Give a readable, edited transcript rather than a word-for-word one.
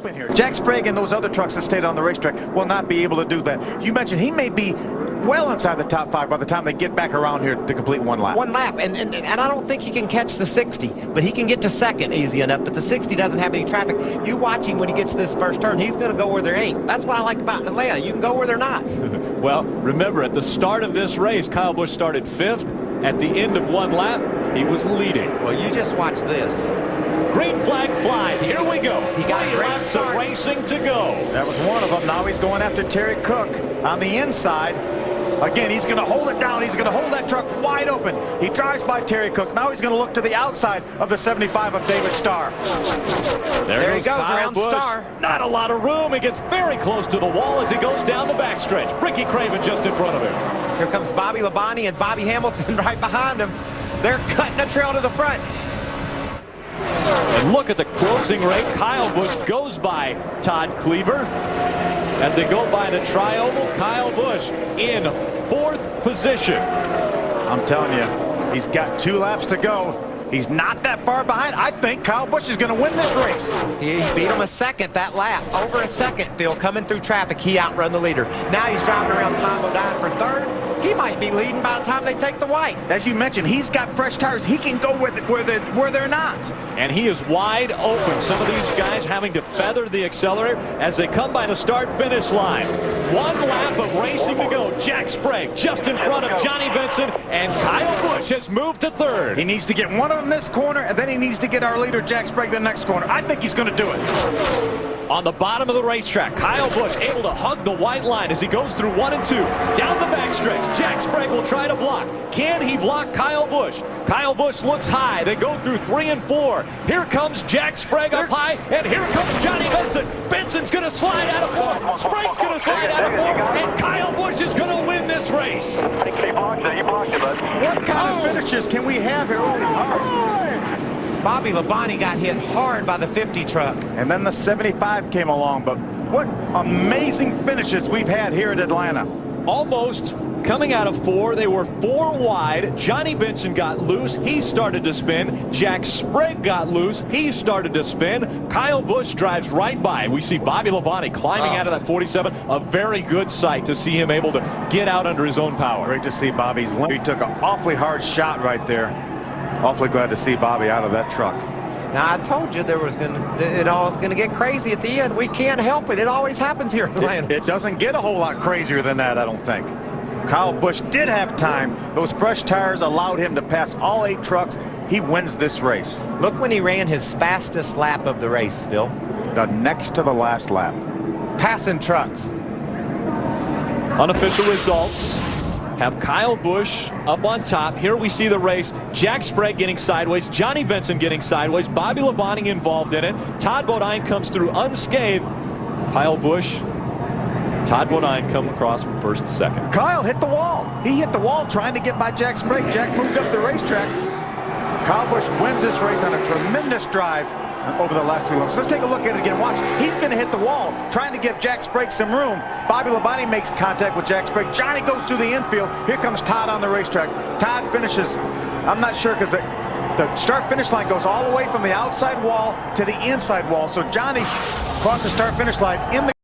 in here. Jack Sprague and those other trucks that stayed on the racetrack will not be able to do that. You mentioned he may be well inside the top 5 by the time they get back around here to complete one lap. One lap, and I don't think he can catch the 60, but he can get to second easy enough, but the 60 doesn't have any traffic. You watch him when he gets to this first turn. He's going to go where there ain't. That's what I like about Atlanta. You can go where they're not. Well, remember, at the start of this race, Kyle Busch started 5th. At the end of one lap, he was leading. Well, you just watch this. Green flag flies. Here we go. He got a great laps start. of racing to go. That was one of them. Now he's going after Terry Cook on the inside. Again, he's going to hold it down. He's going to hold that truck wide open. He drives by Terry Cook. Now he's going to look to the outside of the 75 of David Starr. There he goes, Kyle around Busch. Starr. Not a lot of room. He gets very close to the wall as he goes down the backstretch. Ricky Craven just in front of him. Here comes Bobby Labonte and Bobby Hamilton right behind him. They're cutting a trail to the front. And look at the closing rate. Kyle Busch goes by Todd Cleaver. As they go by the tri-oval, Kyle Busch in 4th position. I'm telling you, he's got 2 laps to go. He's not that far behind. I think Kyle Busch is going to win this race. He beat him a second that lap. Over a second, Phil, coming through traffic. He outrun the leader. Now he's driving around Tom O'Dine for 3rd. He might be leading by the time they take the white. As you mentioned, he's got fresh tires. He can go where they're not. And he is wide open. Some of these guys having to feather the accelerator as they come by the start-finish line. 1 lap of racing to go. Jack Sprague just in front of Johnny Benson, and Kyle Busch has moved to 3rd. He needs to get one of them this corner, and then he needs to get our leader, Jack Sprague, the next corner. I think he's going to do it. On the bottom of the racetrack, Kyle Busch able to hug the white line as he goes through 1 and 2. Down the backstretch, Jack Sprague will try to block. Can he block Kyle Busch? Kyle Busch looks high. They go through 3 and 4. Here comes Jack Sprague up high, and here comes Johnny Benson. Benson's going to slide out of 4th. Sprague's going to slide out of 4th, and Kyle Busch is going to win this race. What kind of finishes can we have here? Bobby Labonte got hit hard by the 50 truck. And then the 75 came along, but what amazing finishes we've had here at Atlanta. Almost coming out of 4. They were 4 wide. Johnny Benson got loose. He started to spin. Jack Sprague got loose. He started to spin. Kyle Busch drives right by. We see Bobby Labonte climbing out of that 47. A very good sight to see him able to get out under his own power. Great to see Bobby's limp. He took an awfully hard shot right there. Awfully glad to see Bobby out of that truck. Now, I told you it all was going to get crazy at the end. We can't help it. It always happens here in Atlanta. It doesn't get a whole lot crazier than that, I don't think. Kyle Busch did have time. Those fresh tires allowed him to pass all 8 trucks. He wins this race. Look when he ran his fastest lap of the race, Phil. The next to the last lap. Passing trucks. Unofficial results have Kyle Busch up on top. Here we see the race. Jack Sprague getting sideways. Johnny Benson getting sideways. Bobby Labonte involved in it. Todd Bodine comes through unscathed. Kyle Busch, Todd Bodine come across from 1st and 2nd. Kyle hit the wall. He hit the wall trying to get by Jack Sprague. Jack moved up the racetrack. Kyle Busch wins this race on a tremendous drive over the last 2 laps. Let's take a look at it again. Watch. He's going to hit the wall, trying to give Jack Sprague some room. Bobby Labonte makes contact with Jack Sprague. Johnny goes through the infield. Here comes Todd on the racetrack. Todd finishes, I'm not sure, because the start-finish line goes all the way from the outside wall to the inside wall. So Johnny crossed the start-finish line in the